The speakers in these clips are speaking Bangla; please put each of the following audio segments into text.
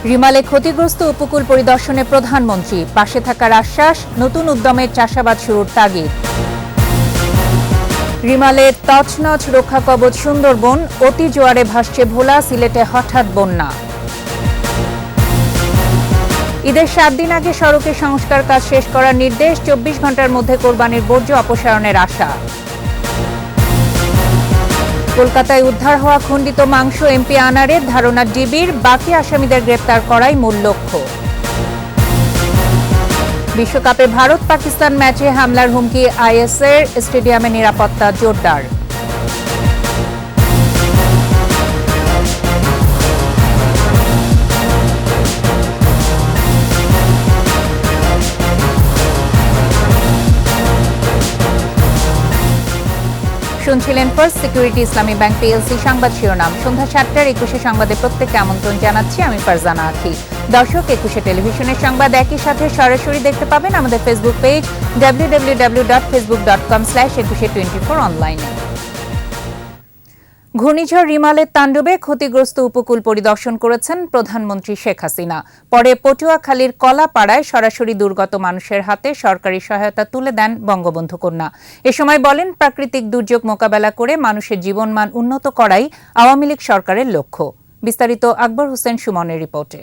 রিমালে ক্ষতিগ্রস্ত উপকূল পরিদর্শনে প্রধানমন্ত্রী, পাশে থাকার আশ্বাস, নতুন উদ্যমে চাষাবাদ শুরুর তাগিদ। রিমালের তছনছ রক্ষা কবচ সুন্দরবন, অতি জোয়ারে ভাসছে ভোলা, সিলেটে হঠাৎ বন্যা। ঈদের 7 দিন আগে সড়কে সংস্কার কাজ শেষ করার নির্দেশ, 24 ঘন্টার মধ্যে কোরবানির বর্জ্য অপসারণের আশা। কলকাতায় উদ্ধার হওয়া খণ্ডিত মাংস এমপি আনারের ধারণা ডিবির, বাকি আসামিদের গ্রেপ্তার করাই মূল লক্ষ্য। বিশ্বকাপে ভারত পাকিস্তান ম্যাচে হামলার হুমকি আইএসের, স্টেডিয়ামে নিরাপত্তা জোরদার। শুনছিলেন ফার্স্ট সিকিউরিটি ইসলামী ব্যাংক পিএলসি সংবাদ শিরোনাম। সন্ধ্যা 7টার 21 সংবাদে প্রত্যেককে আমন্ত্রণ জানাচ্ছি আমি ফারজানা আখি। দর্শক, 21 টেলিভিশনের সংবাদ একই সাথে সরাসরি দেখতে পাবেন আমাদের ফেসবুক পেজ www.facebook.com/2124 অনলাইনে। ঘূর্ণিঝড় রিমালের তাণ্ডবে ক্ষতিগ্রস্ত উপকূল পরিদর্শন করেছেন প্রধানমন্ত্রী শেখ হাসিনা। পরে পটুয়াখালীর কলাপাড়ায় সরাসরি দুর্গত মানুষের হাতে সরকারি সহায়তা তুলে দেন বঙ্গবন্ধু কন্যা। এ সময় বলেন, প্রাকৃতিক দুর্যোগ মোকাবেলা করে মানুষের জীবনমান উন্নত করাই আওয়ামী লীগ সরকারের লক্ষ্য। বিস্তারিত আকবর হোসেন সুমনের রিপোর্টে।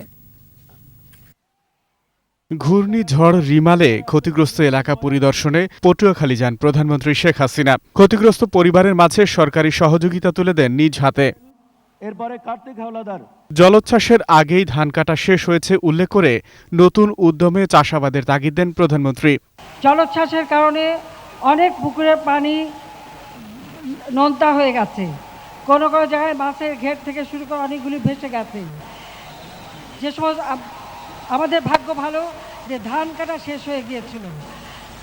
ঘূর্ণিঝড় রিমালে ক্ষতিগ্রস্ত এলাকা পরিদর্শনে পটুয়াখালী যান প্রধানমন্ত্রী শেখ হাসিনা। ক্ষতিগ্রস্ত পরিবারের মাঝে সরকারি সহযোগিতা তুলে দেন নিজ হাতে। জলোচ্ছ্বাসের আগেই ধান কাটা শেষ হয়েছে উল্লেখ করে নতুন উদ্যমে চাষাবাদের তাগিদ দেন প্রধানমন্ত্রী। জলোচ্ছ্বাসের কারণে অনেক পুকুরের পানি নোনতা হয়ে গেছে, কোনো কোনো জায়গায় মাছের ঘের থেকে শুরু করে অনেকগুলি ভেসে গেছে। যে সময় আমাদের ভাগ্য ভালো যে ধান কাটা শেষ হয়ে গিয়েছিল,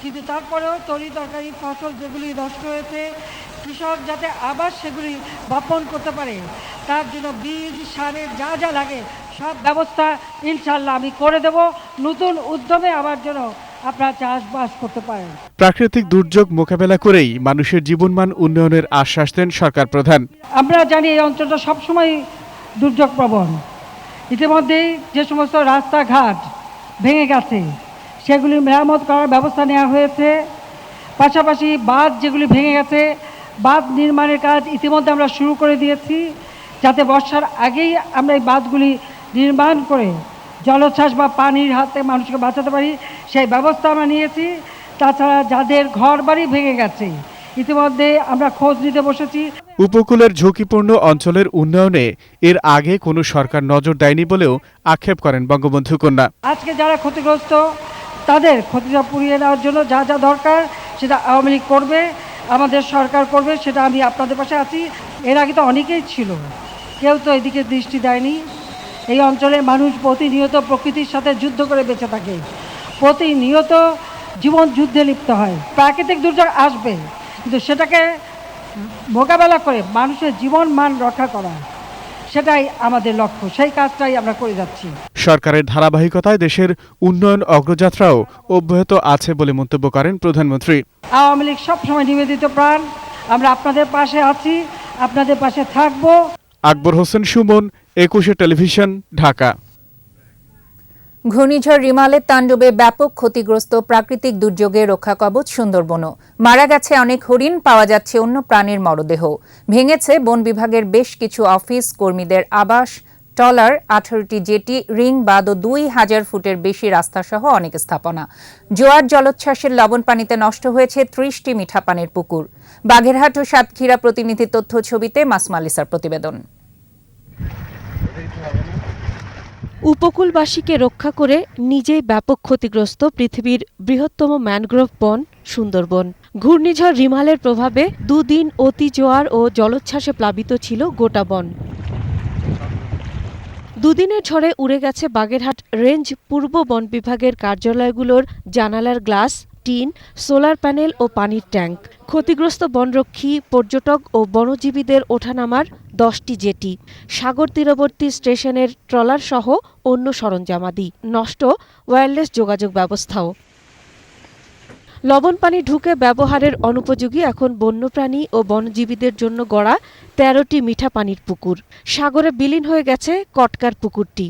কিন্তু তারপরেও তরি তরকারি ফসল যেগুলি নষ্ট হয়েছে, কৃষক যাতে আবার সেগুলি বপন করতে পারে, তার জন্য বীজ সারের যা যা লাগে সব ব্যবস্থা ইনশাল্লাহ আমি করে দেব। নতুন উদ্যমে আবার যেন আপনারা চাষবাস করতে পারেন। প্রাকৃতিক দুর্যোগ মোকাবেলা করেই মানুষের জীবনমান উন্নয়নের আশ্বাস দেন সরকার প্রধান। আমরা জানি এই অঞ্চলটা সবসময় দুর্যোগ প্রবণ। ইতিমধ্যেই যে সমস্ত রাস্তাঘাট ভেঙে গেছে সেগুলি মেরামত করার ব্যবস্থা নেওয়া হয়েছে। পাশাপাশি বাঁধ যেগুলি ভেঙে গেছে, বাঁধ নির্মাণের কাজ ইতিমধ্যে আমরা শুরু করে দিয়েছি, যাতে বর্ষার আগেই আমরা এই বাঁধগুলি নির্মাণ করে জলোচ্ছ্বাস বা পানির হাতে মানুষকে বাঁচাতে পারি, সেই ব্যবস্থা আমরা নিয়েছি। তাছাড়া যাদের ঘর বাড়ি ভেঙে গেছে ইতিমধ্যে আমরা খোঁজ নিতে বসেছি। উপকূলের ঝুঁকিপূর্ণ অঞ্চলের উন্নয়নে এর আগে কোনো সরকার নজর দেয়নি বলেও আক্ষেপ করেন বঙ্গবন্ধু কন্যা। আজকে যারা ক্ষতিগ্রস্ত তাদের ক্ষতিটা পুড়িয়ে নেওয়ার জন্য যা যা দরকার সেটা আওয়ামী লীগ করবে, আমাদের সরকার করবে, সেটা আমি আপনাদের পাশে আছি। এর আগে তো অনেকেই ছিল, কেউ তো এদিকে দৃষ্টি দেয়নি। এই অঞ্চলের মানুষ প্রতিনিয়ত প্রকৃতির সাথে যুদ্ধ করে বেঁচে থাকে, প্রতিনিয়ত জীবন যুদ্ধে লিপ্ত হয়। প্রাকৃতিক দুর্যোগ আসবে, কিন্তু সেটাকে মোকাবেলা করে মানুষের জীবন মান রক্ষা করা, সেটাই আমাদের লক্ষ্য, সেই কাজটাই আমরা করে যাচ্ছি। সরকারের ধারাবাহিকতায় দেশের উন্নয়ন অগ্রযাত্রাও অব্যাহত আছে বলে মন্তব্য করেন প্রধানমন্ত্রী। আওয়ামী লীগ সবসময় নিবেদিত প্রাণ, আমরা আপনাদের পাশে আছি, আপনাদের পাশে থাকব। আকবর হোসেন সুমন, 21 টেলিভিশন, ঢাকা। ঘূর্ণিঝড় রিমালের তাণ্ডবে ব্যাপক ক্ষতিগ্রস্ত প্রাকৃতিক দুর্যোগে রক্ষা কবচ সুন্দরবনও। মারা গেছে অনেক হরিণ, পাওয়া যাচ্ছে অন্য প্রাণীর মরদেহ। ভেঙেছে বন বিভাগের বেশ কিছু অফিস, কর্মীদের আবাস, ট্রলার, 18টি জেটি, রিং বাঁধ ও 2000 ফুটের বেশি রাস্তাসহ অনেক স্থাপনা। জোয়ার জলোচ্ছ্বাসের লবণ পানিতে নষ্ট হয়েছে 30টি মিঠা পানির পুকুর। বাগেরহাট ও সাতক্ষীরা প্রতিনিধি তথ্য ছবিতে মাসমালিসার প্রতিবেদন। উপকূলবাসীকে রক্ষা করে নিজেই ব্যাপক ক্ষতিগ্রস্ত পৃথিবীর বৃহত্তম ম্যানগ্রোভ বন সুন্দরবন। ঘূর্ণিঝড় রিমালের প্রভাবে দুদিন অতি জোয়ার ও জলোচ্ছ্বাসে প্লাবিত ছিল গোটা বন। দুদিনের ঝড়ে উড়ে গেছে বাগেরহাট রেঞ্জ পূর্ব বন বিভাগের কার্যালয়গুলোর জানালার গ্লাস, টিন, সোলার প্যানেল ও পানির ট্যাঙ্ক। ক্ষতিগ্রস্ত বনরক্ষী, পর্যটক ও বনজীবীদের ওঠানামার 10টি জেটি, সাগর তীরবর্তী স্টেশনের ট্রলার সহ অন্য সরঞ্জামাদি। নষ্ট ওয়্যারলেস যোগাযোগ ব্যবস্থাও। লবণ পানি ঢুকে ব্যবহারের অনুপযোগী এখন বন্যপ্রাণী ও বনজীবীদের জন্য গড়া 13টি মিঠা পানির পুকুর। সাগরে বিলীন হয়ে গেছে কটকার পুকুরটি।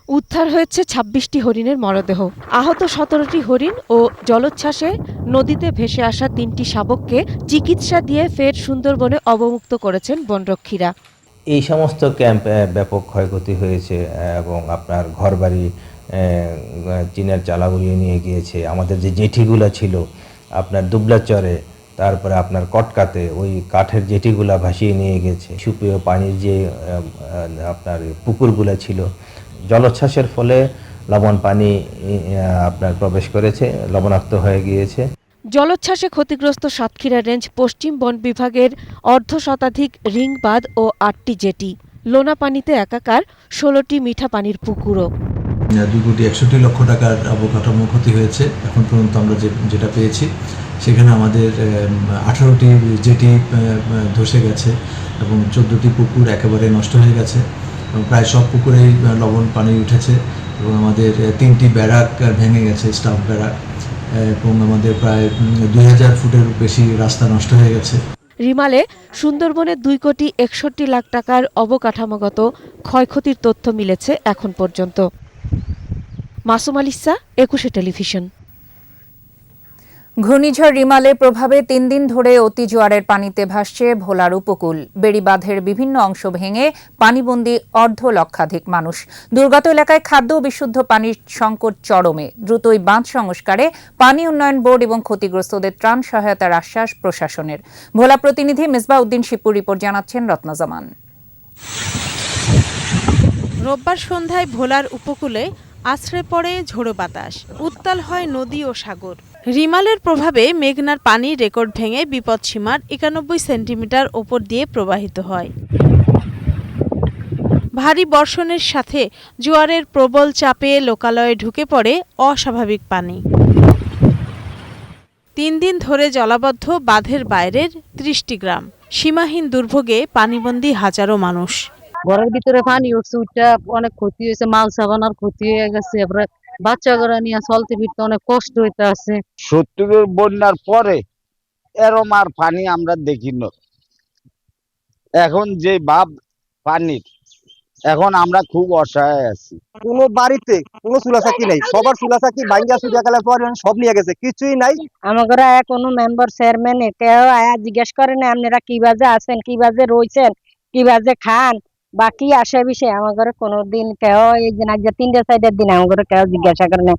উদ্ধার হয়েছে ২৬টি হরিণের মরদেহ। আহত ১৭টি হরিণ ও জলোচ্ছ্বাসে নদীতে ভেসে আসা ৩টি শাবককে চিকিৎসা দিয়ে ফের সুন্দরবনে অবমুক্ত করেছেন বনরক্ষীরা। এই সমস্ত ক্যাম্পে ব্যাপক ক্ষয়ক্ষতি হয়েছে এবং আপনার ঘরবাড়ি চীনের চালা উড়িয়ে নিয়ে গিয়েছে। আমাদের যে জেটিগুলো ছিল আপনার দুবলাচরে, তারপরে আপনার কটকাতে ওই কাঠের জেটিগুলা ভাসিয়ে নিয়ে গেছে। সুপেয় পানির যে আপনার পুকুরগুলো ছিল, জলোচ্ছ্বাসের ফলে লবণ পানি আপনার প্রবেশ করেছে, লবণাক্ত হয়ে গিয়েছে। জলোচ্ছ্বাসে ক্ষতিগ্রস্ত সাতক্ষীরা রেঞ্জ পশ্চিম বন বিভাগের অর্ধশতাধিক রিং বাঁধ ও ৮টি জেটি। লোনা পানিতে একাকার ১৬টি মিঠা পানির পুকুরও। ২,৬১,০০,০০,০০০ টাকার অবকাঠামো ক্ষতি হয়েছে। এখন পর্যন্ত আমরা যেটা পেয়েছি সেখানে আমাদের ১৮টি জেটি ধসে গেছে এবং ১৪টি পুকুর একেবারে নষ্ট হয়ে গেছে এবং প্রায় সব পুকুরেই লবণ পানি উঠেছে এবং আমাদের 3টি ব্যারাক ভেঙে গেছে, স্টাফ ব্যারাক, এবং আমাদের প্রায় ২,০০০ ফুটের বেশি রাস্তা নষ্ট হয়ে গেছে। রিমালে সুন্দরবনে ২,৬১,০০,০০০ টাকার অবকাঠামোগত ক্ষয়ক্ষতির তথ্য মিলেছে এখন পর্যন্ত। মাসুম আলিসা, ২১ টেলিভিশন। ঘূর্ণিঝড় রিমালের প্রভাবে ৩ দিন ধরে অতি জোয়ারের পানিতে ভাসছে ভোলার উপকূল। বেড়িবাঁধের বিভিন্ন অংশ ভেঙে পানিবন্দী অর্ধলক্ষাধিক মানুষ। দুর্গত এলাকায় খাদ্য ও বিশুদ্ধ পানির সংকট চরমে। দ্রুতই বাঁধ সংস্কারে পানি উন্নয়ন বোর্ড এবং ক্ষতিগ্রস্তদের ত্রাণ সহায়তার আশ্বাস প্রশাসনের। ভোলা প্রতিনিধি মেজবা উদ্দিন শিপুর রিপোর্ট জানাচ্ছেন রত্না জামান। রোববার সন্ধ্যায় ভোলার উপকূলে আছড়ে পড়ে ঝোড়ো বাতাস, উত্তাল হয় নদী ও সাগর। রিমালের প্রভাবে মেঘনার পানি রেকর্ড ভেঙে বিপদসীমার ৯১ সেন্টিমিটার ওপর দিয়ে প্রবাহিত হয়। ভারী বর্ষণের সাথে জোয়ারের প্রবল চাপে লোকালয়ে ঢুকে পড়ে অস্বাভাবিক পানি। ৩ দিন ধরে জলাবদ্ধ বাঁধের বাইরের ৩০টি গ্রাম। সীমাহীন দুর্ভোগে পানিবন্দী হাজারো মানুষ। ঘরের ভিতরে পানি উঠছে, উঠটা অনেক ক্ষতি হয়েছে, মাল সাবানার ক্ষতি হয়ে গেছে, এবারে বাচ্চা ঘরে নিয়ে চলতে ফিরতে অনেক কষ্ট হইতে আছে। ৭০-এর বন্যার পরে এরম আর পানি আমরা দেখি না। এখন যে ভাব পানির, এখন আমরা খুব অসহায় আছি। কোনো বাড়িতে কোনো চুলাচাকি নেই, সবার চুলাচাকি ভাঙ্গা চুরিয়া গেলে পরে সব নিয়ে গেছে, কিছুই নাই। আমার ঘরে কোনো মেম্বার চেয়ারম্যান কেউ আয়া জিজ্ঞেস করে না আপনারা কি বাজে আছেন, কি বাজে রয়েছেন, কি বাজে খান বা কি আসে বিষয়। আমার ঘরে কোনোদিন কেউ এই দিন আজ ৩-৪ দিন আমার ঘরে কেউ জিজ্ঞাসা করে না।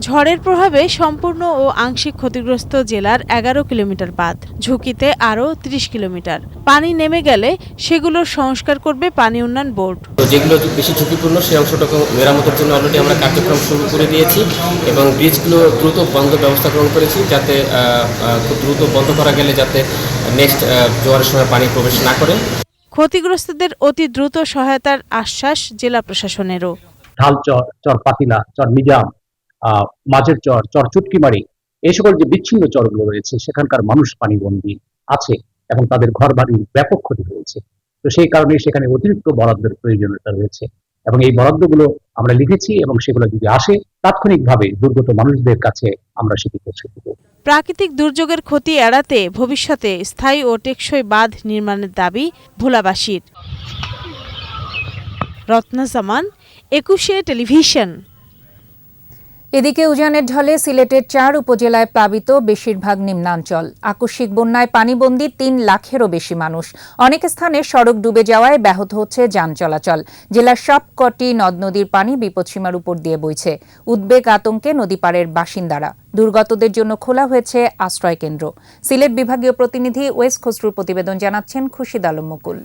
ঝড়ের প্রভাবে সম্পূর্ণ ও আংশিক ক্ষতিগ্রস্ত জেলার ১১ কিলোমিটার বাঁধ, ঝুঁকিতে আরও ৩০ কিলোমিটার। পানি নেমে গেলে সেগুলোর সংস্কার করবে পানি উন্নয়ন বোর্ড। যেগুলো বেশি ঝুঁকিপূর্ণ সেই অংশটাকে মেরামতের জন্য অলরেডি আমরা কার্যক্রম শুরু করে দিয়েছি এবং ব্রিজগুলো দ্রুত বন্ধ ব্যবস্থা গ্রহণ করেছি, যাতে খুব দ্রুত বন্ধ করা গেলে যাতে নেক্সট জোয়ারের সময় পানি প্রবেশ না করে। ক্ষতিগ্রস্তদের অতি দ্রুত সহায়তার আশ্বাস জেলা প্রশাসনেরও। ঢালচর, চর পাতিলা, চর মিজাম, মাঝের চর, চর চুটকিমারি, এই সকল যে বিচ্ছিন্ন চরগুলো রয়েছে সেখানকার মানুষ পানিবন্দী আছে এবং তাদের ঘর বাড়ির ব্যাপক ক্ষতি হয়েছে। তো সেই কারণে সেখানে অতিরিক্ত বরাদ্দের প্রয়োজনীয়তা রয়েছে এবং এই বরাদ্দগুলো আমরা লিখেছি এবং সেগুলো যদি আসে তাৎক্ষণিকভাবে দুর্গত মানুষদের কাছে আমরা সেটি পৌঁছে দেব। প্রাকৃতিক দুর্যোগের ক্ষতি এড়াতে ভবিষ্যতে স্থায়ী ও টেকসই বাঁধ নির্মাণের দাবি ভোলাবাসীর। রত্না জামান, ২১ টেলিভিশন। এদিকে উজানের ঢলে সিলেটের ৪ উপজেলায় প্লাবিত বেশিরভাগ নিম্নাঞ্চল। আকস্মিক বন্যায় পানিবন্দী ৩ লাখেরও বেশি মানুষ। অনেক স্থানে সড়ক ডুবে যাওয়ায় ব্যাহত হচ্ছে যান চলাচল। জেলার সবকটি নদ নদীর পানি বিপদসীমার উপর দিয়ে বইছে। উদ্বেগ আতঙ্কে নদীপাড়ের বাসিন্দারা। দুর্গতদের জন্য খোলা হয়েছে আশ্রয় কেন্দ্র। সিলেট বিভাগীয় প্রতিনিধি ওয়েস খসরুর প্রতিবেদন জানাচ্ছেন খুরশিদ আলম মুকুল।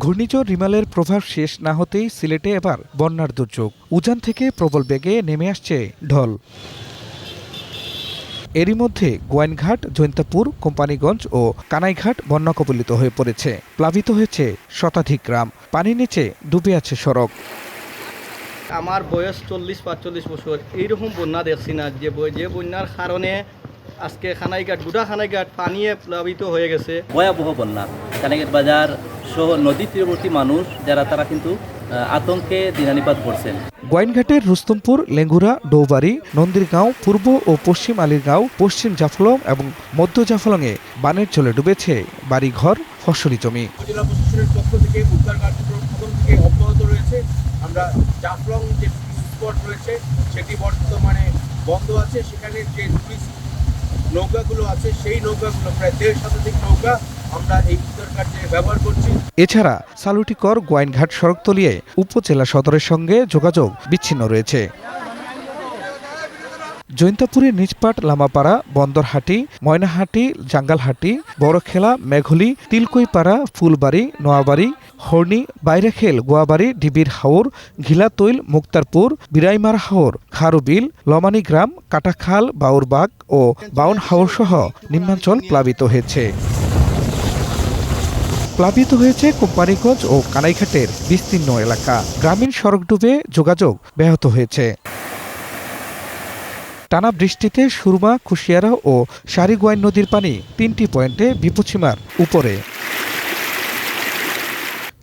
ঘূর্ণিঝড় রিমালের প্রভাব শেষ না হতেই সিলেটে এবার বন্যার দুর্যোগ। উজান থেকে প্রবল বেগে নেমে আসছে ঢল। এরই মধ্যে গোয়াইনঘাট, জৈন্তাপুর, কোম্পানিগঞ্জ ও কানাইঘাট বন্যা কবলিত হয়ে পড়েছে। প্লাবিত হয়েছে শতাধিক গ্রাম। পানির নিচে ডুবে আছে সড়ক। আমার বয়স ৪০-৪৫ বছর, এইরকম বন্যা দেখছি না। যে বন্যার কারণে আজকে গোটা খানাইঘাট পানিয়ে প্লাবিত হয়ে গেছে। ভয়াবহ বন্যা। কানাইঘাট বাজার সহ নদী তীরবর্তী মানুষ যারা, তারা কিন্তু আতঙ্কে দিনানিপাত করছেন। গোয়াইনঘাটের রুস্তমপুর, লেঙ্গুরা, ডৌবাড়ি, নন্দীরগাঁও, পূর্ব ও পশ্চিম আলীরগাঁও, পশ্চিম জাফলং এবং মধ্য জাফলংয়ে বানের জলে ডুবেছে বাড়িঘর, ফসলি জমি। জেলা প্রশাসনের পক্ষ থেকে উদ্ধার কার্যক্রম প্রথম থেকে অব্যাহত রয়েছে। আমরা জাফলং যে স্পট রয়েছে সেটি বর্তমানে বন্ধ আছে। সেখানে যে টুরিস্ট নৌকাগুলো আছে সেই নৌকাগুলো প্রায় 1.5 শতাধিক নৌকা আমরা এই উদ্ধার কার্যে ব্যবহার করছি। এছাড়া সালুটিকর গোয়াইনঘাট সড়ক তলিয়ে উপজেলা সদরের সঙ্গে যোগাযোগ বিচ্ছিন্ন রয়েছে। জৈন্তাপুরের নিজপাট, লামাপাড়া, বন্দরহাটি, ময়নাহাটি, জাঙ্গালহাটি, বড়খেলা, মেঘলি, তিলকইপাড়া, ফুলবাড়ি, নোয়াবাড়ি, হর্নি, বাইরেখেল, গোয়াবাড়ি, ডিবির হাওর, ঘিলাতৈল, মুক্তারপুর, বিরাইমার হাওর, খারুবিল, লমানিগ্রাম, কাটাখাল, বাউরবাগ ও বাউন হাওর সহ নিম্নাঞ্চল প্লাবিত হয়েছে। প্লাবিত হয়েছে কোম্পানিগঞ্জ ও কানাইঘাটের বিস্তীর্ণ এলাকা। গ্রামীণ সড়ক ডুবে যোগাযোগ ব্যাহত হয়েছে। টানা বৃষ্টিতে সুরমা, কুশিয়ারা ও সারিগোয়াইন নদীর পানি 3টি পয়েন্টে বিপদসীমার উপরে।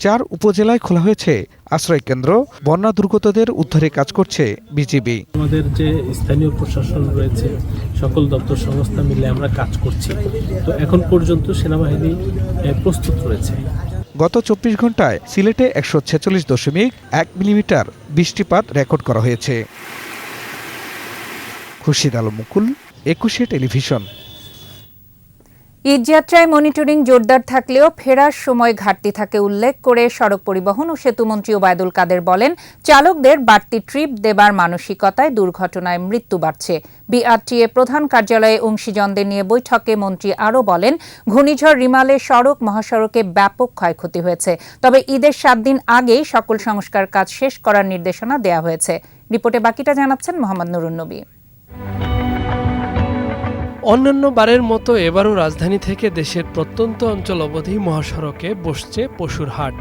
4 উপজেলায় খোলা হয়েছে আশ্রয় কেন্দ্র। বন্যা দুর্গতদের উদ্ধারে কাজ করছে বিজিবি। আমাদের যে স্থানীয় প্রশাসন রয়েছে সকল দপ্তর সংস্থা মিলে আমরা কাজ করছি। তো এখন পর্যন্ত সেনাবাহিনী প্রস্তুত রয়েছে। গত 24 ঘন্টায় সিলেটে 146.1 মিলিমিটার বৃষ্টিপাত রেকর্ড করা হয়েছে। খুরশিদ আলম মুকুল, 21 টেলিভিশন। ঈদযাত্রায় মনিটরিং জোরদার থাকলেও ফেরার সময় ঘাটতি থাকে উল্লেখ করে সড়ক পরিবহন ও সেতুমন্ত্রী ওবায়দুল কাদের বলেন, চালকদের বাড়তি ট্রিপ দেবার মানসিকতায় দুর্ঘটনায় মৃত্যু বাড়ছে। বিআরটিএ প্রধান কার্যালয়ে অংশীজনদের নিয়ে বৈঠকে মন্ত্রী আরও বলেন, ঘূর্ণিঝড় রিমালে সড়ক মহাসড়কে ব্যাপক ক্ষয়ক্ষতি হয়েছে। তবে ঈদের 7 দিন আগেই সকল সংস্কার কাজ শেষ করার নির্দেশনা দেওয়া হয়েছে। রিপোর্টে বাকিটা জানাচ্ছেন মোহাম্মদ নুরুন নবী। অন্যান্য বারের মতো এবারও রাজধানী থেকে দেশের প্রত্যন্ত অঞ্চল অবধি মহাসড়কে বসছে পশুর হাট।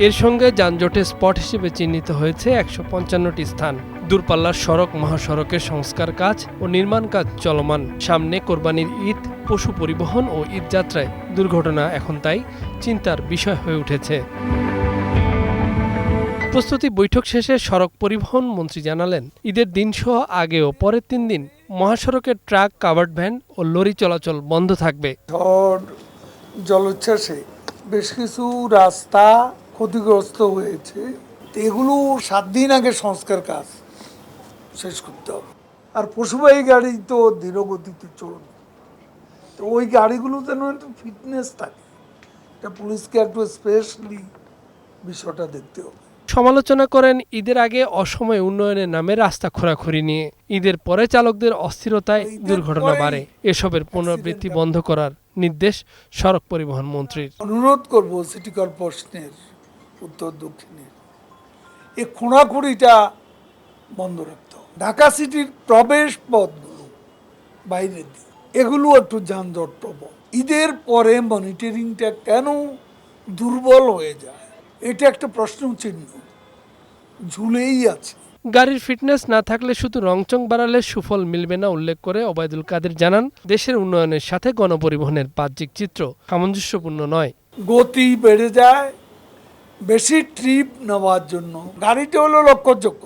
এর সঙ্গে যানজটের স্পট হিসেবে চিহ্নিত হয়েছে 155টি স্থান। দূরপাল্লার সড়ক মহাসড়কের সংস্কার কাজ ও নির্মাণ কাজ চলমান। সামনে কোরবানির ঈদ, পশু পরিবহন ও ঈদযাত্রায় দুর্ঘটনা এখন তাই চিন্তার বিষয় হয়ে উঠেছে। প্রস্তুতি বৈঠক শেষে সড়ক পরিবহন মন্ত্রী জানালেন, ঈদের দিনসহ আগে ও পরের 3 দিন মহাসড়কের ট্রাক, কাভার্ড ভ্যান ও লরি চলাচল বন্ধ থাকবে। ঝড় জলোচ্ছ্বাসে বেশ কিছু রাস্তা ক্ষতিগ্রস্ত হয়েছে। এগুলো 7 দিন আগে সংস্কার কাজ শেষ করতে হবে। আর পশুবাহী গাড়ি তো ধীর গতিতে চলবে, তো ওই গাড়িগুলো যেন একটু ফিটনেস থাকে, এটা পুলিশকে একটু স্পেশালি বিষয়টা দেখতে হবে। সমালোচনা করেন ঈদের আগে অসময়ে উন্নয়নের নামে রাস্তা খোঁড়াখুড়ি নিয়ে। ঈদের পরে চালকদের অস্থিরতায় দুর্ঘটনা বাড়ে। এসবের পুনরাবৃত্তি বন্ধ করার নির্দেশ সড়ক পরিবহন মন্ত্রীর। অনুরোধ করব সিটি কর্পোরেশনের উত্তর দক্ষিণের এই খোঁড়াখুড়িটা বন্ধ রাখতে হবে। ঢাকা সিটির প্রবেশ পথগুলো বাইরের দিকে এগুলো একটু যানজট প্রবল। ঈদের পরে মনিটরিংটা কেন দুর্বল হয়ে যায়, এটা একটা প্রশ্ন চিহ্ন ঝুলেই আছে। গাড়ির ফিটনেস না থাকলে শুধু রংচং বাড়ালে সুফল মিলবে না উল্লেখ করে ওবায়দুল কাদের জানান, দেশের উন্নয়নের সাথে গণপরিবহনের বাহ্যিক চিত্র সামঞ্জস্যপূর্ণ নয়। গতি বেড়ে যায় বেশি ট্রিপ নেওয়ার জন্য। গাড়িটা হলো লক্ষ্যযোগ্য,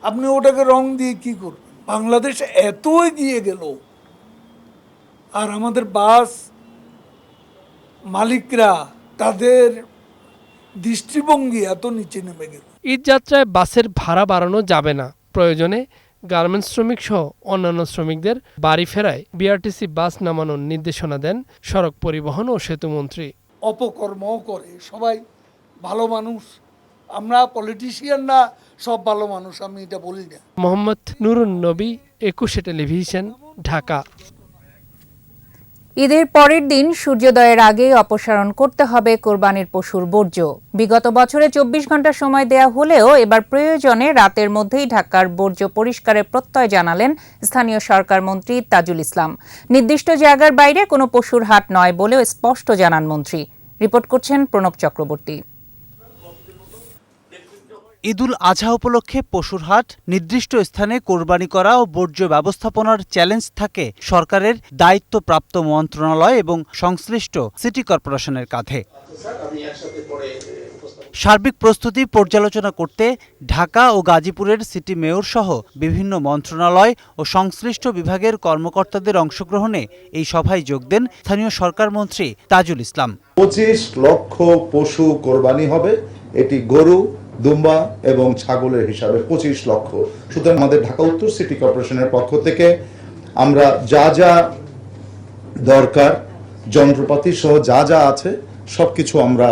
আপনি ওটাকে রং দিয়ে কি করবেন? বাংলাদেশ এত এগিয়ে গেল আর আমাদের বাস মালিকরা তাদের দৃষ্টিভঙ্গি এত নিচে নেমে গেল। ঈদযাত্রায় বাসের ভাড়া বাড়ানো যাবে না। প্রয়োজনে গার্মেন্টস শ্রমিক সহ অন্যান্য শ্রমিকদের বাড়ি ফেরায় বিআরটিসি বাস নামানোর নির্দেশনা দেন সড়ক পরিবহন ও সেতুমন্ত্রী। অপকর্মও করে সবাই ভালো মানুষ, আমরা পলিটিশিয়ান না, সব ভালো মানুষ, আমি এটা বলি না। মোহাম্মদ নুরুন নবী, 21 টেলিভিশন, ঢাকা। ঈদের পরের দিন সূর্যোদয়ের আগে অপসারণ করতে হবে কোরবানির পশুর বর্জ্য। বিগত বছরে 24 ঘন্টা সময় দেয়া হলেও এবার প্রয়োজনে রাতের মধ্যেই ঢাকার বর্জ্য পরিষ্কারের প্রত্যয় জানালেন স্থানীয় সরকার মন্ত্রী তাজুল ইসলাম। নির্দিষ্ট জায়গার বাইরে কোনো পশুর হাট নয় বলেও স্পষ্ট জানান মন্ত্রী। রিপোর্ট করছেন প্রণব চক্রবর্তী। ঈদুল আজহা উপলক্ষে পশুর হাট, নির্দিষ্ট স্থানে কোরবানি করা ও বর্জ্য ব্যবস্থাপনার চ্যালেঞ্জ থাকে সরকারের দায়িত্বপ্রাপ্ত মন্ত্রণালয় এবং সংশ্লিষ্ট সিটি কর্পোরেশনের কাঁধে। সার্বিক প্রস্তুতি পর্যালোচনা করতে ঢাকা ও গাজীপুরের সিটি মেয়র সহ বিভিন্ন মন্ত্রণালয় ও সংশ্লিষ্ট বিভাগের কর্মকর্তাদের অংশগ্রহণে এই সভায় যোগ দেন স্থানীয় সরকার মন্ত্রী তাজুল ইসলাম। 25 লক্ষ পশু কোরবানি হবে এটি গরু, দুম্বা এবং ছাগলের হিসাবে 25 লক্ষ। সুতরাং আমাদের ঢাকা উত্তর সিটি কর্পোরেশনের পক্ষ থেকে আমরা যা যা দরকার যন্ত্রপাতি সহ যা যা আছে সবকিছু আমরা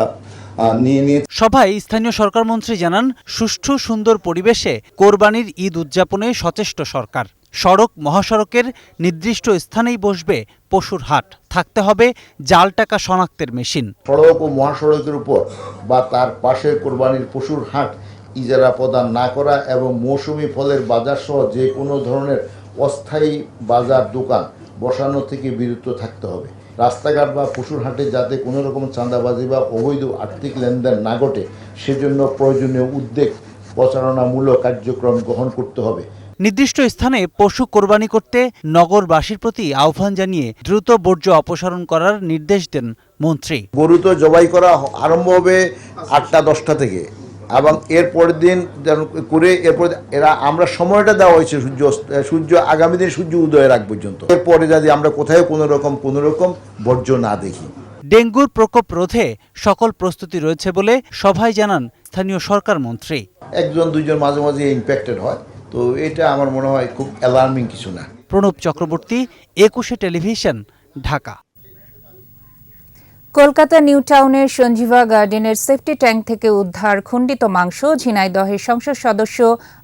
নিয়ে সভায় স্থানীয় সরকার মন্ত্রী জানান, সুষ্ঠু সুন্দর পরিবেশে কোরবানির ঈদ উদযাপনে সচেষ্ট সরকার। সড়ক মহাসড়কের নির্দিষ্ট স্থানেই বসবে পশুর হাট, থাকতে হবে জাল টাকা শনাক্তের মেশিন। সড়ক ও মহাসড়কের উপর বা তার পাশে কোরবানির পশুর হাট ইজারা প্রদান না করা এবং মৌসুমি ফলের বাজার সহ যে কোনো ধরনের অস্থায়ী বাজার দোকান বসানো থেকে বিরত থাকতে হবে। রাস্তাঘাট বা পশুর হাটে যাতে কোনো রকম চাঁদাবাজি বা অবৈধ আর্থিক লেনদেন না ঘটে সেজন্য প্রয়োজনীয় উদ্যোগ প্রচারণামূলক কার্যক্রম গ্রহণ করতে হবে। নির্দিষ্ট স্থানে পশু কোরবানি করতে নগরবাসীর প্রতি আহ্বান জানিয়ে দ্রুত বর্জ্য অপসারণ করার নির্দেশ দেন মন্ত্রী। গরু তো জবাই করা আরম্ভ হবে 8টা-10টা থেকে এবং এর পরের দিন করে এরপর আমরা সময়টা দেওয়া হয়েছে সূর্য আগামী দিন সূর্য উদয়ের আগ পর্যন্ত। এরপরে যদি আমরা কোথাও কোনো রকম বর্জ্য না দেখি। ডেঙ্গুর প্রকোপ রোধে সকল প্রস্তুতি রয়েছে বলে সভায় জানান স্থানীয় সরকার মন্ত্রী। 1-2জন মাঝে মাঝে ইনফেক্টেড হয়, তো এটা আমার মনে হয় খুব অ্যালার্মিং কিছু না। প্রণব চক্রবর্তী, 21 টেলিভিশন, ঢাকা। কলকাতা নিউ টাউনের সঞ্জীবা গার্ডেনের সেফটি ট্যাঙ্ক থেকে উদ্ধার খণ্ডিত মাংস ঝিনাইদহের সংসদ সদস্য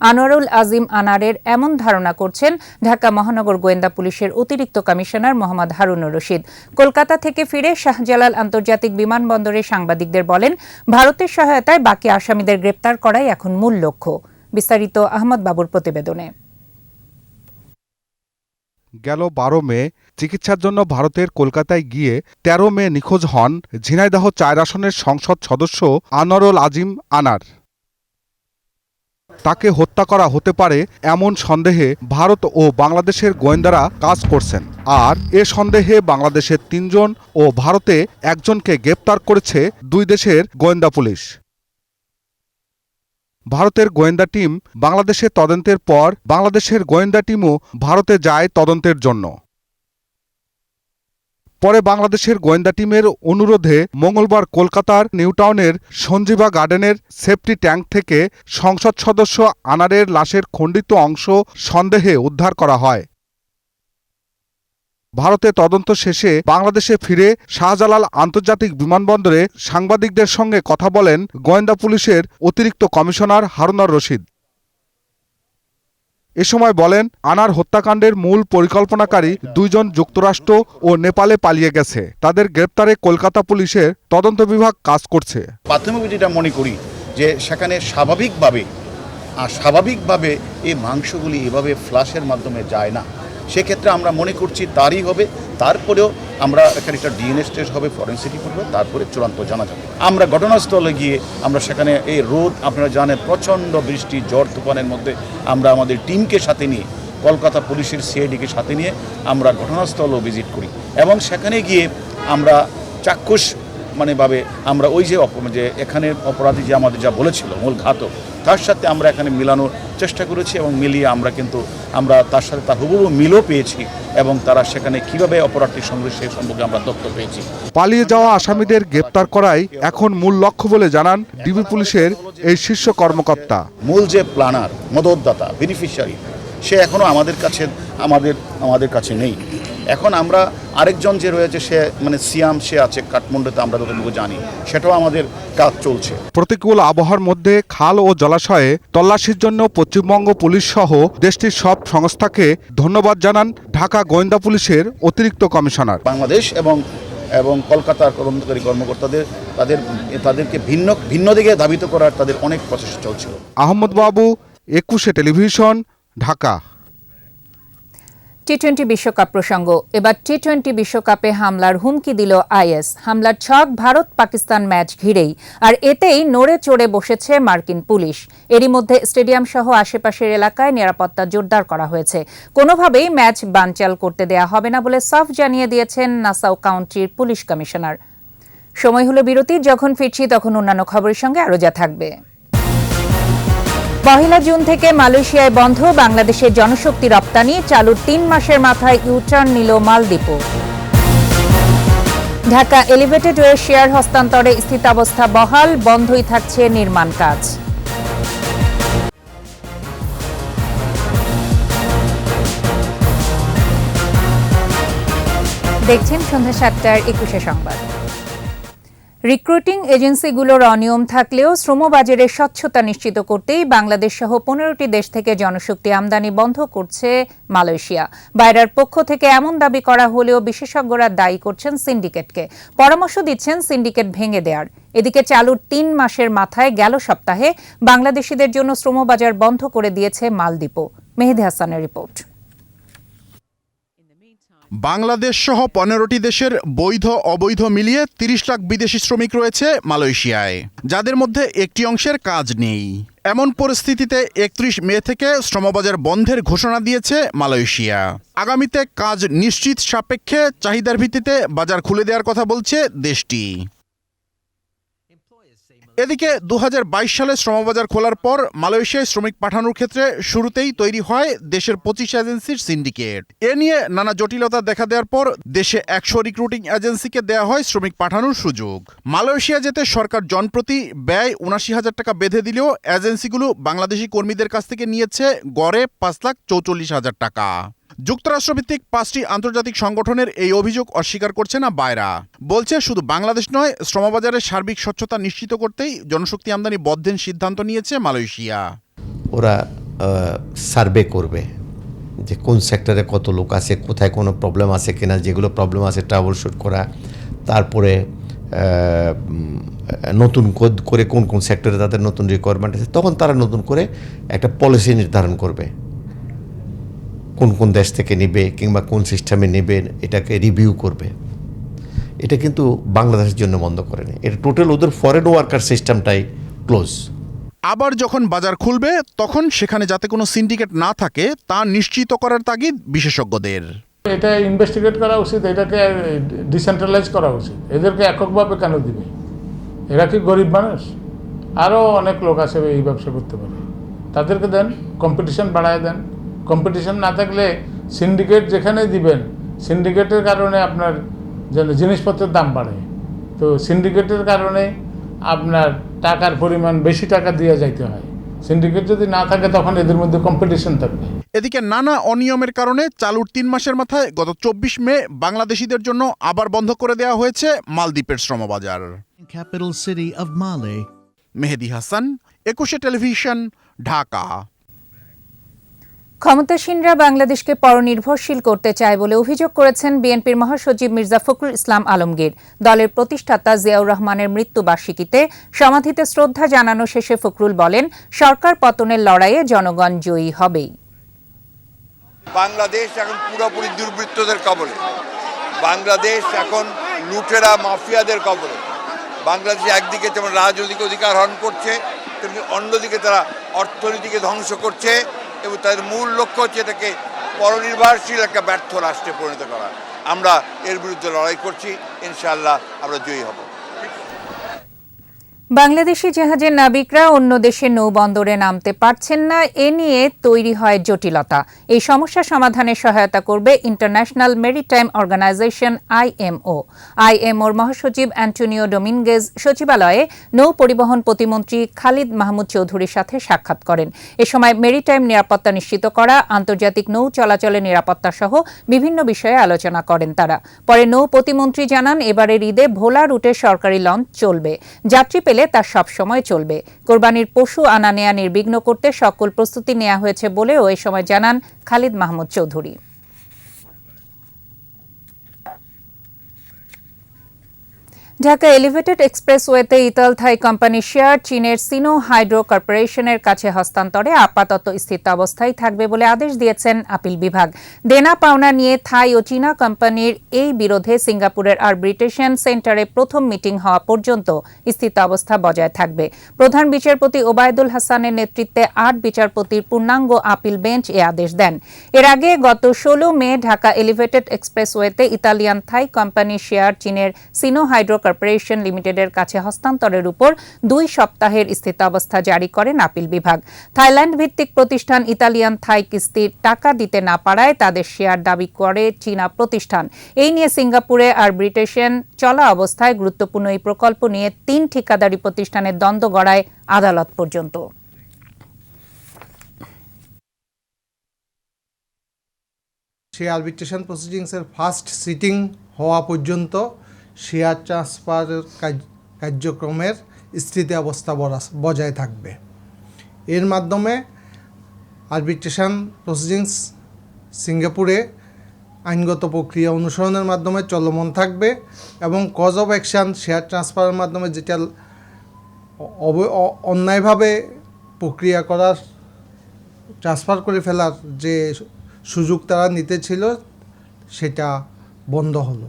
আনোয়ারুল আজিম আনারের এমন ধারণা করছেন ঢাকা মহানগর গোয়েন্দা পুলিশের অতিরিক্ত কমিশনার মোহাম্মদ হারুনুর রশিদ। কলকাতা থেকে ফিরে শাহজালাল আন্তর্জাতিক বিমানবন্দরে সাংবাদিকদের বলেন, ভারতের সহায়তায় বাকি আসামিদের গ্রেপ্তার করাই এখন মূল লক্ষ্য। বিস্তারিত আহমদ বাবুর প্রতিবেদনে। গেল 12 মে চিকিৎসার জন্য ভারতের কলকাতায় গিয়ে 13 মে নিখোঁজ হন ঝিনাইদহ 4 আসনের সংসদ সদস্য আনোয়ারুল আজিম আনার। তাকে হত্যা করা হতে পারে এমন সন্দেহে ভারত ও বাংলাদেশের গোয়েন্দারা কাজ করছেন, আর এ সন্দেহে বাংলাদেশের 3 জন ও ভারতে 1 জনকে গ্রেপ্তার করেছে 2 দেশের গোয়েন্দা পুলিশ। ভারতের গোয়েন্দা টিম বাংলাদেশে তদন্তের পর বাংলাদেশের গোয়েন্দা টিমও ভারতে যায় তদন্তের জন্য। পরে বাংলাদেশের গোয়েন্দা টিমের অনুরোধে মঙ্গলবার কলকাতার নিউটাউনের সঞ্জীবা গার্ডেনের সেফটি ট্যাঙ্ক থেকে সংসদ সদস্য আনারের লাশের খণ্ডিত অংশ সন্দেহে উদ্ধার করা হয়। ভারতে তদন্ত শেষে বাংলাদেশে ফিরে শাহজালাল আন্তর্জাতিক বিমানবন্দরে সাংবাদিকদের সঙ্গে কথা বলেন গোয়েন্দা পুলিশের অতিরিক্ত কমিশনার হারুনুর রশিদ। এ সময় বলেন, আনার হত্যাকাণ্ডের মূল পরিকল্পনাকারী 2 জন যুক্তরাষ্ট্র ও নেপালে পালিয়ে গেছে। তাদের গ্রেপ্তারে কলকাতা পুলিশের তদন্ত বিভাগ কাজ করছে। প্রাথমিক যেটা মনে করি যে সেখানে স্বাভাবিকভাবে এই মাংসগুলি এভাবে ফ্লাশের মাধ্যমে যায় না, সেক্ষেত্রে আমরা মনে করছি তারই হবে। তারপরেও আমরা এখানে একটা ডিএনএ টেস্ট হবে, ফরেনসিক রিপোর্ট হবে, তারপরে চূড়ান্ত জানা যাবে। আমরা ঘটনাস্থলে গিয়ে আমরা সেখানে এই রোদ, আপনারা জানেন প্রচণ্ড বৃষ্টি, ঝড় তুফানের মধ্যে আমরা আমাদের টিমকে সাথে নিয়ে, কলকাতা পুলিশের সিআইডিকে সাথে নিয়ে আমরা ঘটনাস্থলও ভিজিট করি এবং সেখানে গিয়ে আমরা চাক্ষুষ ভাবে আমরা ওই যে এখানে অপরাধী যে আমাদের যা বলেছিল মূল ঘাতক, তার সাথে আমরা এখানে মিলানোর চেষ্টা করেছি এবং মিলিয়ে আমরা তার সাথে তার হুবহু মিলও পেয়েছি এবং তারা সেখানে কিভাবে অপরাধটি সংঘর্ষ সেই সম্পর্কে আমরা তথ্য পেয়েছি। পালিয়ে যাওয়া আসামিদের গ্রেপ্তার করাই এখন মূল লক্ষ্য বলে জানান ডিবি পুলিশের এই শীর্ষ কর্মকর্তা। মূল যে প্ল্যানার, মদতদাতা, বেনিফিশিয়ারি, সে এখনো আমাদের কাছে নেই। এখন আমরা আরেকজন যে রয়েছে সে সিয়াম, সে আছে কাঠমান্ডুতে, আমরা যতটুকু জানি সেটাও আমাদের কাজ চলছে। প্রতিকূল আবহাওয়ার মধ্যে খাল ও জলাশয়ে তল্লাশির জন্য পশ্চিমবঙ্গ পুলিশ সহ দেশটির সব সংস্থাকে ধন্যবাদ জানান ঢাকা গোয়েন্দা পুলিশের অতিরিক্ত কমিশনার। বাংলাদেশ এবং কলকাতার তদন্তকারী কর্মকর্তাদের তাদেরকে ভিন্ন দিকে ধাবিত করার তাদের অনেক প্রচেষ্টা চলছিল। আহমদ বাবু, 21 টেলিভিশন, ঢাকা। টি-20 বিশ্বকাপ প্রসঙ্গ। এবার টি-20 বিশ্বকাপে হামলার হুমকি দিল আইএস। হামলার ছক ভারত পাকিস্তান ম্যাচ ঘিরেই, আর এতেই নড়ে চড়ে বসেছে মার্কিন পুলিশ। এরই মধ্যে স্টেডিয়াম সহ আশেপাশের এলাকায় নিরাপত্তা জোরদার করা হয়েছে। কোনোভাবেই ম্যাচ বানচাল করতে দেয়া হবে না বলে সাফ জানিয়ে দিয়েছেন নাসাউ কাউন্টির পুলিশ কমিশনার। সময় হলো বিরতি, যখন ফিরছি তখন অন্যান্য খবরের সঙ্গে আরও যা থাকবে। 1 জুন থেকে মালয়েশিয়ায় বন্ধ বাংলাদেশের জনশক্তি রপ্তানি। চালুর 3 মাসের মাথায় ইউটার্ন নিল মালদ্বীপও। ঢাকা এলিভেটেড ওয়ে শেয়ার হস্তান্তরে স্থিতাবস্থা বহাল, বন্ধই থাকছে নির্মাণ কাজ। দেখছেন সন্ধ্যা ৭টার ২১ সংবাদ। রিক্রুটিং এজেন্সিগুলোর অনিয়ম থাকলেও শ্রমবাজারে স্বচ্ছতা নিশ্চিত করতেই বাংলাদেশ সহ ১৫টি দেশ থেকে জনশক্তি আমদানি বন্ধ করছে মালয়েশিয়া। বাইরার পক্ষ থেকে এমন দাবি করা হলেও বিশেষজ্ঞরা দায়ী করছেন সিন্ডিকেটকে, পরামর্শ দিচ্ছেন সিন্ডিকেট ভেঙে দেওয়ার। এদিকে চালুর ৩ মাসের মাথায় গেল সপ্তাহে বাংলাদেশিদের জন্য শ্রমবাজার বন্ধ করে দিয়েছে মালদ্বীপও। মেহেদী হাসানের রিপোর্ট। বাংলাদেশ সহ ১৫টি দেশের বৈধ অবৈধ মিলিয়ে ৩০ লাখ বিদেশি শ্রমিক রয়েছে মালয়েশিয়ায়, যাদের মধ্যে একটি অংশের কাজ নেই। এমন পরিস্থিতিতে ৩১ মে থেকে শ্রমবাজার বন্ধের ঘোষণা দিয়েছে মালয়েশিয়া। আগামীতে কাজ নিশ্চিত সাপেক্ষে চাহিদার ভিত্তিতে বাজার খুলে দেওয়ার কথা বলছে দেশটি। এদিকে ২০২২ সালে শ্রমবাজার খোলার পর মালয়েশিয়ায় শ্রমিক পাঠানোর ক্ষেত্রে শুরুতেই তৈরি হয় দেশের ২৫ এজেন্সির সিন্ডিকেট। এ নিয়ে নানা জটিলতা দেখা দেওয়ার পর দেশে ১০০ রিক্রুটিং এজেন্সিকে দেওয়া হয় শ্রমিক পাঠানোর সুযোগ। মালয়েশিয়া যেতে সরকার জনপ্রতি ব্যয় ৭৯,০০০ টাকা বেঁধে দিলেও এজেন্সিগুলো বাংলাদেশি কর্মীদের কাছ থেকে নিয়েছে গড়ে ৫,৪৪,০০০ টাকা। যুক্তরাষ্ট্রভিত্তিক ৫টি আন্তর্জাতিক সংগঠনের এই অভিযোগ অস্বীকার করছে না বাইরা। বলছে শুধু বাংলাদেশ নয়, শ্রমবাজারের সার্বিক স্বচ্ছতা নিশ্চিত করতেই জনশক্তি আমদানি বদ্ধের সিদ্ধান্ত নিয়েছে মালয়েশিয়া। ওরা সার্ভে করবে যে কোন সেক্টরে কত লোক আছে, কোথায় কোনো প্রবলেম আছে কিনা, যেগুলো প্রবলেম আছে ট্রাবল শুট করা, তারপরে নতুন করে কোন কোন সেক্টরে তাদের নতুন রিকোয়ারমেন্ট আছে, তখন তারা নতুন করে একটা পলিসি নির্ধারণ করবে কোন কোন দেশ থেকে নেবে কিংবা কোন সিস্টেমে নেবে, এটাকে রিভিউ করবে। এটা কিন্তু বাংলাদেশের জন্য বন্ধ করেনি, এটা টোটাল ওদের ফরেন ওয়ার্কার সিস্টেমটাই ক্লোজ। আবার যখন বাজার খুলবে তখন সেখানে যাতে কোনো সিন্ডিকেট না থাকে তা নিশ্চিত করার তাগিদ বিশেষজ্ঞদের। এটা ইনভেস্টিগেট করা উচিত, এটাকে ডিসেন্ট্রালাইজ করা উচিত। এদেরকে এককভাবে কেন দিবে? এরা কি গরিব মানুষ? আরও অনেক লোক আছে এই ব্যবসা করতে পারে, তাদেরকে দেন, কম্পিটিশন বাড়ায় দেন। কম্পিটিশন না থাকলে সিন্ডিকেট যেখানে দিবেন, সিন্ডিকেটের কারণে আপনার জিনিসপত্রের দাম বাড়ে, তো সিন্ডিকেটের কারণে আপনার টাকার পরিমাণ বেশি টাকা দিয়ে যাইতে হয়। সিন্ডিকেট যদি না থাকে তখন এদের মধ্যে কম্পিটিশন থাকবে। এদিকে নানা অনিয়মের কারণে চালুর ৩ মাসের মাথায় গত ২৪ মে বাংলাদেশিদের জন্য আবার বন্ধ করে দেওয়া হয়েছে মালদ্বীপের শ্রমবাজার। Capital city of Male. Mehedi Hasan, ২১ television, Dhaka. ক্ষমতাসীনরা বাংলাদেশকে পরনির্ভরশীল করতে চায় বলে অভিযোগ করেছেন বিএনপির মহাসচিব মির্জা ফখরুল ইসলাম আলমগীর। দলের প্রতিষ্ঠাতা জিয়াউর রহমানের মৃত্যুবার্ষিকীতে সমাধিতে শ্রদ্ধা জানানো শেষে ফখরুল বলেন, সরকার পতনের লড়াইয়ে জনগণ জয়ী হবেই। বাংলাদেশ এখন পুরোপুরি দুর্বৃত্তদের কবলে, বাংলাদেশ এখন লুটেরা মাফিয়াদের কবলে। বাংলাদেশ একদিকে যেমন রাজনৈতিক অধিকার হরণ করছে, তেমনি অন্যদিকে তারা অর্থনীতিকে ধ্বংস করছে এবং তাদের মূল লক্ষ্য হচ্ছে এটাকে পরনির্ভরশীল একটা ব্যর্থ রাষ্ট্রে পরিণত করা। আমরা এর বিরুদ্ধে লড়াই করছি, ইনশাআল্লাহ আমরা জয়ী হব। বাংলাদেশি জাহাজের নাবিকরা অন্য দেশের নৌবন্দরে নামতে পারছেন না, এ নিয়ে তৈরি হয় জটিলতা। এই সমস্যা সমাধানে সহায়তা করবে ইন্টারন্যাশনাল মেরিটাইম অর্গানাইজেশন IMO। IMOর মহাসচিব অ্যান্টোনিও ডোমিনগেজ সচিবালয়ে নৌ পরিবহন প্রতিমন্ত্রী খালিদ মাহমুদ চৌধুরীর সাথে সাক্ষাৎ করেন। এ সময় মেরিটাইম নিরাপত্তা নিশ্চিত করা, আন্তর্জাতিক নৌ চলাচলের নিরাপত্তা সহ বিভিন্ন বিষয়ে আলোচনা করেন তারা। পরে নৌ প্রতিমন্ত্রী জানান, এবারের ঈদে ভোলা রুটে সরকারি লঞ্চ চলবে, যাত্রী পেলে তা সব সময় চলবে। কোরবানির পশু আনা নেয়া নির্বিঘ্ন করতে সকল প্রস্তুতি নেওয়া হয়েছে বলেও এ সময় জানান খালিদ মাহমুদ চৌধুরী। ঢাকা এলিভেটেড এক্সপ্রেসওয়েতে ইতাল থাই কোম্পানির শেয়ার চীনের সিনো হাইড্রো কর্পোরেশনের কাছে হস্তান্তরে আপাতত স্থিতাবস্থায় থাকবে বলে আদেশ দিয়েছেন আপিল বিভাগ। দেনা পাওনা নিয়ে থাই ও চীনা কোম্পানির এই বিরোধে সিঙ্গাপুরের আরবিট্রেশন সেন্টারে প্রথম মিটিং হওয়া পর্যন্ত স্থিতাবস্থা বজায় থাকবে। প্রধান বিচারপতি ওবায়দুল হাসানের নেতৃত্বে ৮ বিচারপতির পূর্ণাঙ্গ আপিল বেঞ্চ এ আদেশ দেন। এর আগে গত ১৬ মে ঢাকা এলিভেটেড এক্সপ্রেসওয়েতে ইতালিয়ান থাই কোম্পানির শেয়ার চীনের সিনো হাইড্রো কর্পোরেশন লিমিটেডের কাছে হস্তান্তরের উপর 2 সপ্তাহের স্থিতাবস্থা জারি করেন আপিল বিভাগ। থাইল্যান্ড ভিত্তিক প্রতিষ্ঠান ইতালিয়ান থাই কিস্তির টাকা দিতে না পারায় তাদের শেয়ার দাবি করে চীনা প্রতিষ্ঠান। এই নিয়ে সিঙ্গাপুরে আরবিট্রেশন চলা অবস্থায় গুরুত্বপূর্ণ এই প্রকল্প নিয়ে 3 ঠিকাদারি প্রতিষ্ঠানের দ্বন্দ্ব গড়ায় আদালত পর্যন্ত। সেই আরবিট্রেশন প্রসিডিংসের ফার্স্ট সিটিং হওয়া পর্যন্ত শেয়ার ট্রান্সফার কার্যক্রমের স্থিতাবস্থা বজায় থাকবে। এর মাধ্যমে আরবিট্রেশন প্রসিডিংস সিঙ্গাপুরে আইনগত প্রক্রিয়া অনুসরণের মাধ্যমে চলমান থাকবে এবং কজ অফ অ্যাকশন শেয়ার ট্রান্সফারের মাধ্যমে যেটা অন্যায়ভাবে প্রক্রিয়া করার ট্রান্সফার করে ফেলার যে সুযোগ তারা নিতে ছিল সেটা বন্ধ হলো।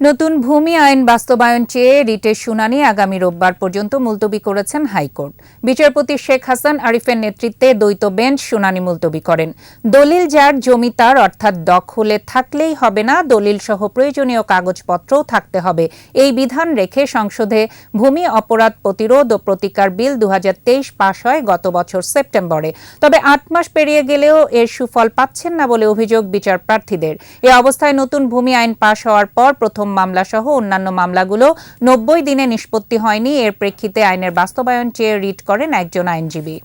নতুন ভূমি আইন বাস্তবায়ন চেয়ে রিটের শুনানি আগামী রোববার পর্যন্ত মুলতবি করেছেন হাইকোর্ট। বিচারপতি শেখ হাসান আরিফের নেতৃত্বে দ্বৈত বেঞ্চ শুনানি মুলতবি করেন। দলিল যার জমি তার অর্থাৎ দখলে থাকলেই হবে না, দলিল সহ প্রয়োজনীয় কাগজপত্রও থাকতে হবে, এই বিধান রেখে সংসদে ভূমি অপরাধ প্রতিরোধ ও প্রতিকার বিল 2023 পাশ হয় গত বছর সেপ্টেম্বরে। তবে 8 মাস পেরিয়ে গেলেও এর সুফল পাচ্ছেন না বলে অভিযোগ বিচার প্রার্থীদের। এ অবস্থায় নতুন ভূমি আইন পাশ হওয়ার পর প্রথম মামলা সহ অন্যান্য মামলাগুলো 90 দিনে নিষ্পত্তি হয়নি। এর প্রেক্ষিতে আইনের বাস্তবায়ন চেয়ে রিট করেন একজন আইনজীবী।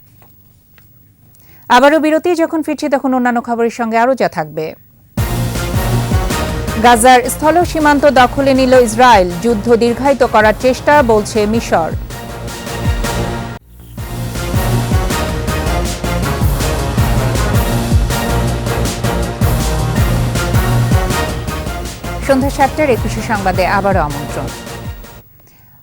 আবারও বিরতি, যখন ফিরছি তখন অন্যান্য খবরের সঙ্গে আরও যা থাকবে। গাজার স্থল সীমান্ত দখলে নিল ইসরায়েল, যুদ্ধ দীর্ঘায়িত করার চেষ্টা বলছে মিশর। সন্ধ্যা 7টার 21 সংবাদে আবারও আমন্ত্রণ।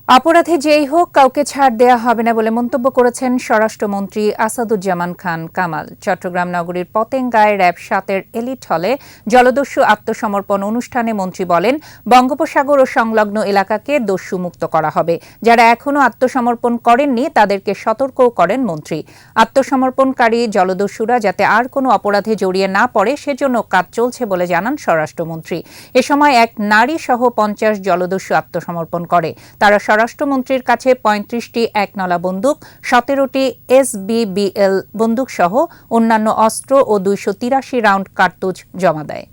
অপরাধে যেই হোক কাউকে ছাড় দেয়া হবে না বলে মন্তব্য করেছেন স্বরাষ্ট্রমন্ত্রী আসাদুজ্জামান খান কামাল। চট্টগ্রাম নগরীর পতেঙ্গায় র্যাব 7-এর এলিট হলে জলদস্যু আত্মসমর্পণ অনুষ্ঠানে মন্ত্রী বলেন, বঙ্গোপসাগর ও সংলগ্ন এলাকাকে দস্যু মুক্ত করা হবে। যারা এখনও আত্মসমর্পণ করেননি তাদেরকে সতর্কও করেন মন্ত্রী। আত্মসমর্পণকারী জলদস্যুরা যাতে আর কোনো অপরাধে জড়িয়ে না পড়ে সেজন্য কাজ চলছে বলে জানান স্বরাষ্ট্রমন্ত্রী। এ সময় এক নারী সহ 50 জলদস্যু আত্মসমর্পণ করে। তারা স্বরাষ্ট্রমন্ত্রীর কাছে 35টি একনলা বন্দুক, 17টি SBBL বন্দুক সহ অন্যান্য অস্ত্র ও 283 রাউন্ড কার্তুজ জমা দেয়।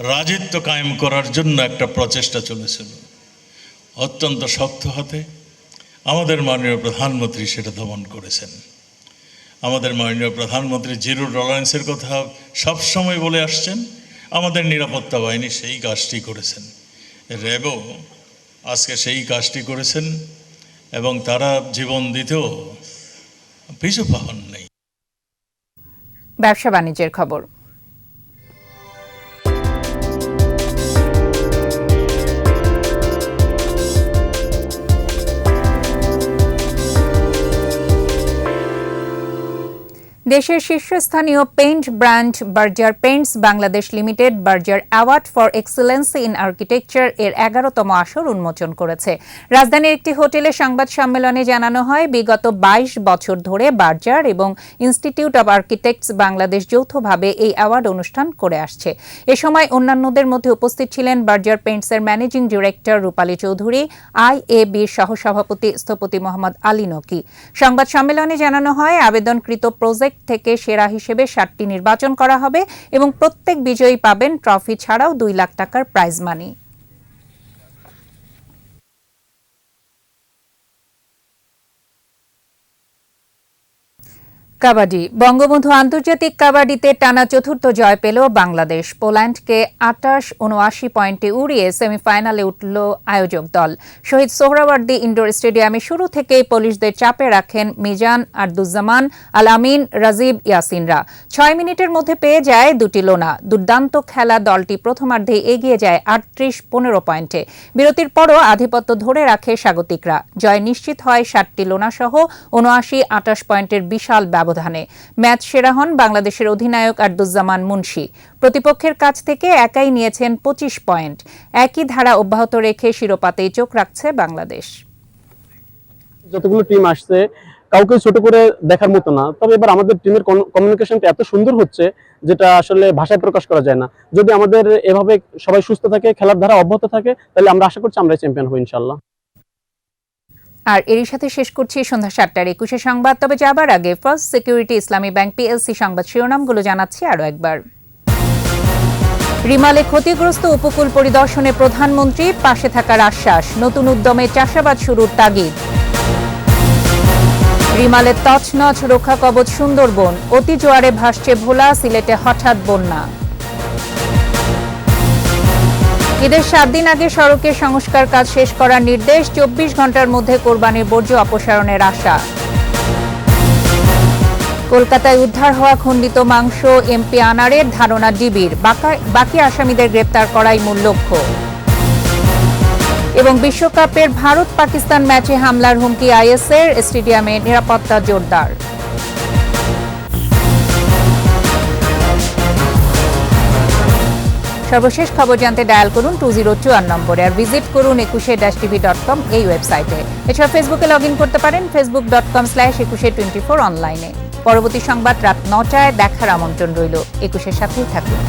রাজত্ব কায়েম করার জন্য একটা প্রচেষ্টা চলেছিল অত্যন্ত শক্ত হাতে। আমাদের মাননীয় প্রধানমন্ত্রী সেটা দমন করেছেন। আমাদের মাননীয় প্রধানমন্ত্রী জিরো টলারেন্সের কথা সবসময় বলে আসছেন। আমাদের নিরাপত্তা বাহিনী সেই কাজটি করেছেন। র্যাবও আজকে সেই কাজটি করেছেন এবং তারা জীবন দিতেও পিছু পান নেই। ব্যবসা বাণিজ্যের খবর। দেশের শীর্ষস্থানীয় paint brand Berger Paints Bangladesh limited Berger award for Excellency in architecture এর 11তম আসর উন্মোচন করেছে। রাজধানীর একটি হোটেলে সংবাদ সম্মেলনে জানানো হয়, বিগত 22 বছর ধরে বার্জার এবং ইনস্টিটিউট অব আর্কিটেক্টস বাংলাদেশ যৌথভাবে এই অ্যাওয়ার্ড অনুষ্ঠান করে আসছে। এ সময় অন্যান্যদের মধ্যে উপস্থিত ছিলেন বার্জার পেইন্টসের ম্যানেজিং ডিরেক্টর রূপালী চৌধুরী, IABর সহসভাপতি স্থপতি মোহাম্মদ আলী নকি। সংবাদ সম্মেলনে জানানো হয়, আবেদনকৃত প্রজেক্ট থেকে সেরা হিসেবে 7টি নির্বাচন করা হবে এবং প্রত্যেক বিজয়ী পাবেন ট্রফি ছাড়াও 2 লাখ টাকার প্রাইজ মানি। কাবাডি। বঙ্গবন্ধু আন্তর্জাতিক কাবাডিতে টানা 4র্থ জয় পেল বাংলাদেশ। পোল্যান্ডকে 28-79 পয়েন্টে উড়িয়ে সেমিফাইনালে উঠল আয়োজক দল। শহীদ সোহরাওয়ার্দী ইনডোর স্টেডিয়ামে শুরু থেকেই পুলিশদের চাপে রাখেন মিজান, আরদুজ্জামান, আল আমিন, রাজীব, ইয়াসিনরা। 6 মিনিটের মধ্যে পেয়ে যায় 2টি লোনা। দুর্দান্ত খেলা দলটি প্রথমার্ধে এগিয়ে যায় 38-15 পয়েন্টে। বিরতির পরও আধিপত্য ধরে রাখে স্বাগতিকরা। জয় নিশ্চিত হয় 7টি লোনা সহ 79-28 পয়েন্টের বিশাল ব্যবধানে। ম্যাচ সেরা হন বাংলাদেশের অধিনায়ক আরদুজ্জামান মুন্সি। প্রতিপক্ষের কাছ থেকে একাই নিয়েছেন 25 পয়েন্ট। একই ধারা অব্যাহত রেখে শিরোপাতেই চোখ রাখছে বাংলাদেশ। যতগুলো টিম আসছে কাউকে ছোট করে দেখার মতো না। তবে এবার আমাদের টিমের কমিউনিকেশনটা এত সুন্দর হচ্ছে যেটা আসলে ভাষায় প্রকাশ করা যায় না। যদি আমাদের এভাবে সবাই সুস্থ থাকে, খেলার ধারা অব্যাহত থাকে, তাহলে আমরা আশা করছি আমরা চ্যাম্পিয়ন হব ইনশাআল্লাহ। আর এরই সাথে শেষ করছি সন্ধ্যা 7:21 সংবাদ। তবে যাবার আগে ফার্স্ট সিকিউরিটি ইসলামী ব্যাংক পিএলসি সংবাদ শিরোনামগুলো জানাচ্ছি আরও একবার। রিমালে ক্ষতিগ্রস্ত উপকূল পরিদর্শনে প্রধানমন্ত্রী, পাশে থাকার আশ্বাস, নতুন উদ্যমে চাষাবাদ শুরুর তাগিদ। রিমালে তছনছ রক্ষা কবচ সুন্দরবন, অতি জোয়ারে ভাসছে ভোলা, সিলেটে হঠাৎ বন্যা। ঈদের 7 দিন আগে সড়কের সংস্কার কাজ শেষ করার নির্দেশ, 24 ঘন্টার মধ্যে কোরবানির বর্জ্য অপসারণের আশা। কলকাতায় উদ্ধার হওয়া খণ্ডিত মাংস এমপি আনারের, ধারণা ডিবির, বাকি আসামিদের গ্রেপ্তার করাই মূল লক্ষ্য। এবং বিশ্বকাপের ভারত পাকিস্তান ম্যাচে হামলার হুমকি আইএসের, স্টেডিয়ামে নিরাপত্তা জোরদার। সর্বশেষ খবর জানতে ডায়াল করুন 2024 নম্বরে, আর ভিজিট করুন 21-tv.com এই ওয়েবসাইটে। এছাড়া ফেসবুকে লগ ইন করতে পারেন facebook.com/2124 অনলাইনে। পরবর্তী সংবাদ রাত 9টায় দেখার আমন্ত্রণ রইল। 21-এর সাথেই থাকুন।